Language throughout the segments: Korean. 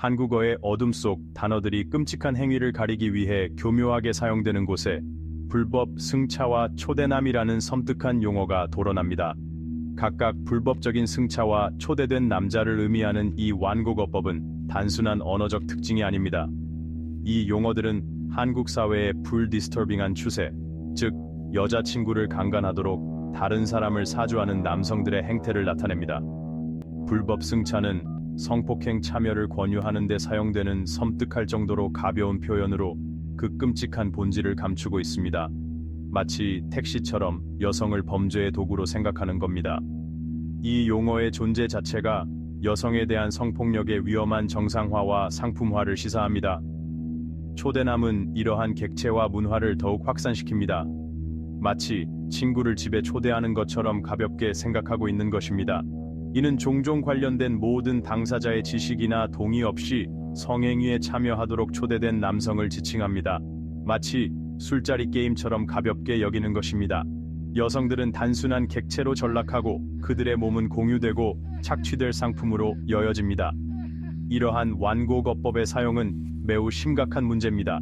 한국어의 어둠 속 단어들이 끔찍한 행위를 가리기 위해 교묘하게 사용되는 곳에 불법 승차와 초대남이라는 섬뜩한 용어가 돌아납니다. 각각 불법적인 승차와 초대된 남자를 의미하는 이 완곡어법은 단순한 언어적 특징이 아닙니다. 이 용어들은 한국 사회의 불디스터빙한 추세, 즉 여자친구를 강간하도록 다른 사람을 사주하는 남성들의 행태를 나타냅니다. 불법 승차는 성폭행 참여를 권유하는 데 사용되는 섬뜩할 정도로 가벼운 표현으로 그 끔찍한 본질을 감추고 있습니다. 마치 택시처럼 여성을 범죄의 도구로 생각하는 겁니다. 이 용어의 존재 자체가 여성에 대한 성폭력의 위험한 정상화와 상품화를 시사합니다. 초대남은 이러한 객체화 문화를 더욱 확산시킵니다. 마치 친구를 집에 초대하는 것처럼 가볍게 생각하고 있는 것입니다. 이는 종종 관련된 모든 당사자의 지식이나 동의 없이 성행위에 참여하도록 초대된 남성을 지칭합니다. 마치 술자리 게임처럼 가볍게 여기는 것입니다. 여성들은 단순한 객체로 전락하고 그들의 몸은 공유되고 착취될 상품으로 여겨집니다. 이러한 완곡어법의 사용은 매우 심각한 문제입니다.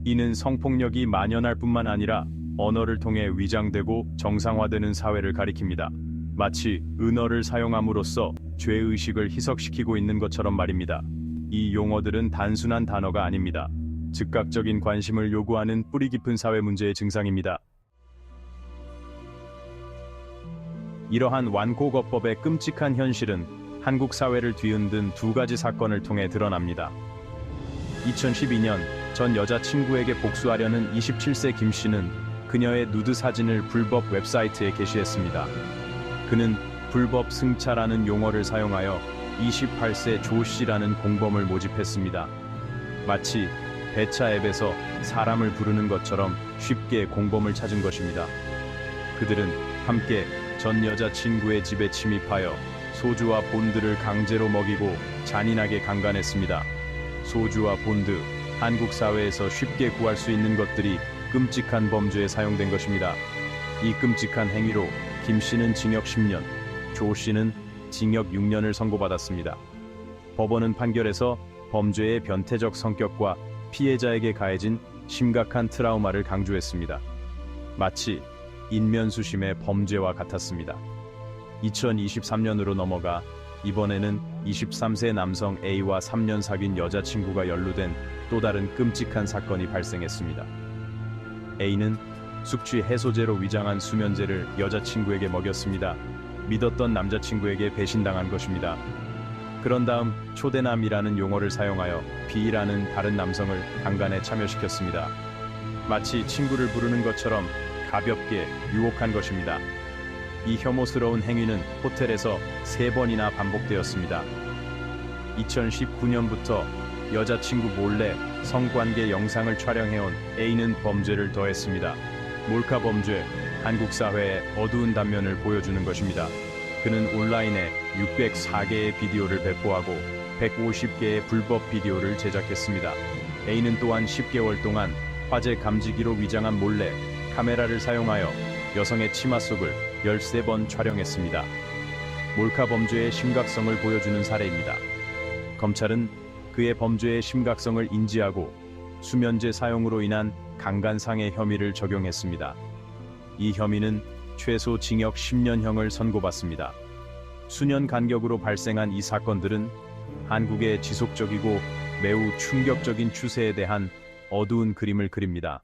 이는 성폭력이 만연할 뿐만 아니라 언어를 통해 위장되고 정상화되는 사회를 가리킵니다. 마치 은어를 사용함으로써 죄의식을 희석시키고 있는 것처럼 말입니다. 이 용어들은 단순한 단어가 아닙니다. 즉각적인 관심을 요구하는 뿌리 깊은 사회 문제의 증상입니다. 이러한 완곡어법의 끔찍한 현실은 한국 사회를 뒤흔든 두 가지 사건을 통해 드러납니다. 2012년 전 여자친구에게 복수하려는 27세 김 씨는 그녀의 누드 사진을 불법 웹사이트에 게시했습니다. 그는 불법 승차라는 용어를 사용하여 28세 조 씨라는 공범을 모집했습니다. 마치 배차 앱에서 사람을 부르는 것처럼 쉽게 공범을 찾은 것입니다. 그들은 함께 전 여자친구의 집에 침입하여 소주와 본드를 강제로 먹이고 잔인하게 강간했습니다. 소주와 본드, 한국 사회에서 쉽게 구할 수 있는 것들이 끔찍한 범죄에 사용된 것입니다. 이 끔찍한 행위로 김 씨는 징역 10년, 조 씨는 징역 6년을 선고받았습니다. 법원은 판결에서 범죄의 변태적 성격과 피해자에게 가해진 심각한 트라우마를 강조했습니다. 마치 인면수심의 범죄와 같았습니다. 2023년으로 넘어가 이번에는 23세 남성 A와 3년 사귄 여자친구가 연루된 또 다른 끔찍한 사건이 발생했습니다. A는 숙취 해소제로 위장한 수면제를 여자친구에게 먹였습니다. 믿었던 남자친구에게 배신당한 것입니다. 그런 다음 초대남이라는 용어를 사용하여 B라는 다른 남성을 강간에 참여시켰습니다. 마치 친구를 부르는 것처럼 가볍게 유혹한 것입니다. 이 혐오스러운 행위는 호텔에서 3번이나 반복되었습니다. 2019년부터 여자친구 몰래 성관계 영상을 촬영해온 A는 범죄를 더했습니다. 몰카 범죄, 한국 사회의 어두운 단면을 보여주는 것입니다. 그는 온라인에 604개의 비디오를 배포하고 150개의 불법 비디오를 제작했습니다. A는 또한 10개월 동안 화재 감지기로 위장한 몰래 카메라를 사용하여 여성의 치마 속을 13번 촬영했습니다. 몰카 범죄의 심각성을 보여주는 사례입니다. 검찰은 그의 범죄의 심각성을 인지하고 수면제 사용으로 인한 강간상해 혐의를 적용했습니다. 이 혐의는 최소 징역 10년형을 선고받습니다. 수년 간격으로 발생한 이 사건들은 한국의 지속적이고 매우 충격적인 추세에 대한 어두운 그림을 그립니다.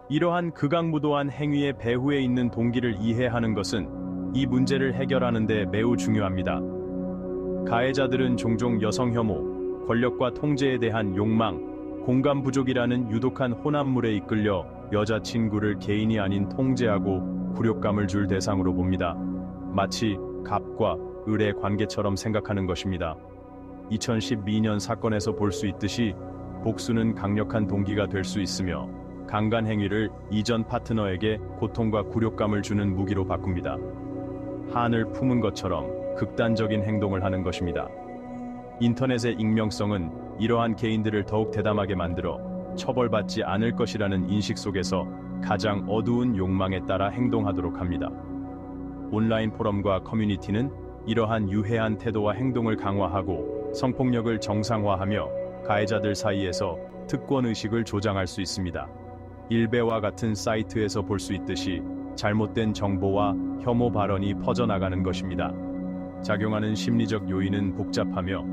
이러한 극악무도한 행위의 배후에 있는 동기를 이해하는 것은 이 문제를 해결하는 데 매우 중요합니다. 가해자들은 종종 여성 혐오, 권력과 통제에 대한 욕망, 공감 부족이라는 유독한 혼합물에 이끌려 여자친구를 개인이 아닌 통제하고 굴욕감을 줄 대상으로 봅니다. 마치 갑과 을의 관계처럼 생각하는 것입니다. 2012년 사건에서 볼 수 있듯이 복수는 강력한 동기가 될 수 있으며 강간 행위를 이전 파트너에게 고통과 굴욕감을 주는 무기로 바꿉니다. 한을 품은 것처럼 극단적인 행동을 하는 것입니다. 인터넷의 익명성은 이러한 개인들을 더욱 대담하게 만들어 처벌받지 않을 것이라는 인식 속에서 가장 어두운 욕망에 따라 행동하도록 합니다. 온라인 포럼과 커뮤니티는 이러한 유해한 태도와 행동을 강화하고 성폭력을 정상화하며 가해자들 사이에서 특권의식을 조장할 수 있습니다. 일베와 같은 사이트에서 볼 수 있듯이 잘못된 정보와 혐오 발언이 퍼져나가는 것입니다. 작용하는 심리적 요인은 복잡하며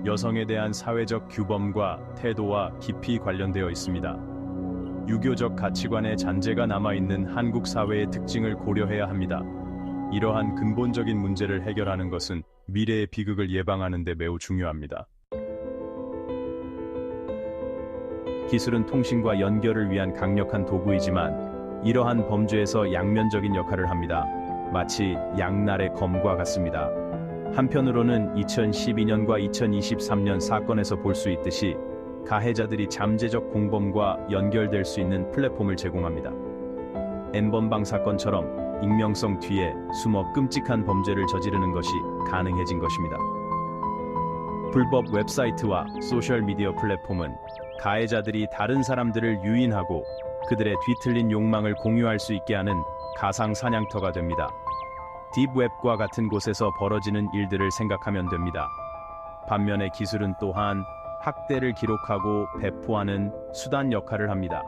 여성에 대한 사회적 규범과 태도와 깊이 관련되어 있습니다. 유교적 가치관의 잔재가 남아있는 한국 사회의 특징을 고려해야 합니다. 이러한 근본적인 문제를 해결하는 것은 미래의 비극을 예방하는 데 매우 중요합니다. 기술은 통신과 연결을 위한 강력한 도구이지만 이러한 범죄에서 양면적인 역할을 합니다. 마치 양날의 검과 같습니다. 한편으로는 2012년과 2023년 사건에서 볼 수 있듯이 가해자들이 잠재적 공범과 연결될 수 있는 플랫폼을 제공합니다. N번방 사건처럼 익명성 뒤에 숨어 끔찍한 범죄를 저지르는 것이 가능해진 것입니다. 불법 웹사이트와 소셜미디어 플랫폼은 가해자들이 다른 사람들을 유인하고 그들의 뒤틀린 욕망을 공유할 수 있게 하는 가상 사냥터가 됩니다. 딥웹과 같은 곳에서 벌어지는 일들을 생각하면 됩니다. 반면에 기술은 또한 학대를 기록하고 배포하는 수단 역할을 합니다.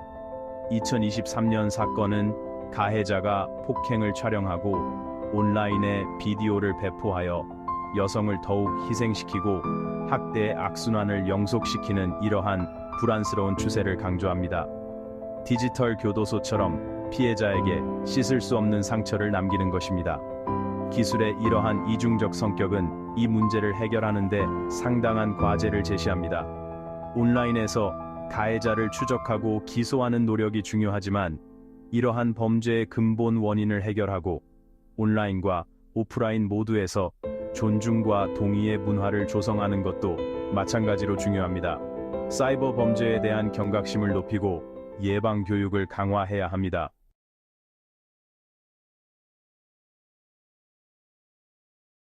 2023년 사건은 가해자가 폭행을 촬영하고 온라인에 비디오를 배포하여 여성을 더욱 희생시키고 학대의 악순환을 영속시키는 이러한 불안스러운 추세를 강조합니다. 디지털 교도소처럼 피해자에게 씻을 수 없는 상처를 남기는 것입니다. 기술의 이러한 이중적 성격은 이 문제를 해결하는 데 상당한 과제를 제시합니다. 온라인에서 가해자를 추적하고 기소하는 노력이 중요하지만 이러한 범죄의 근본 원인을 해결하고 온라인과 오프라인 모두에서 존중과 동의의 문화를 조성하는 것도 마찬가지로 중요합니다. 사이버 범죄에 대한 경각심을 높이고 예방 교육을 강화해야 합니다.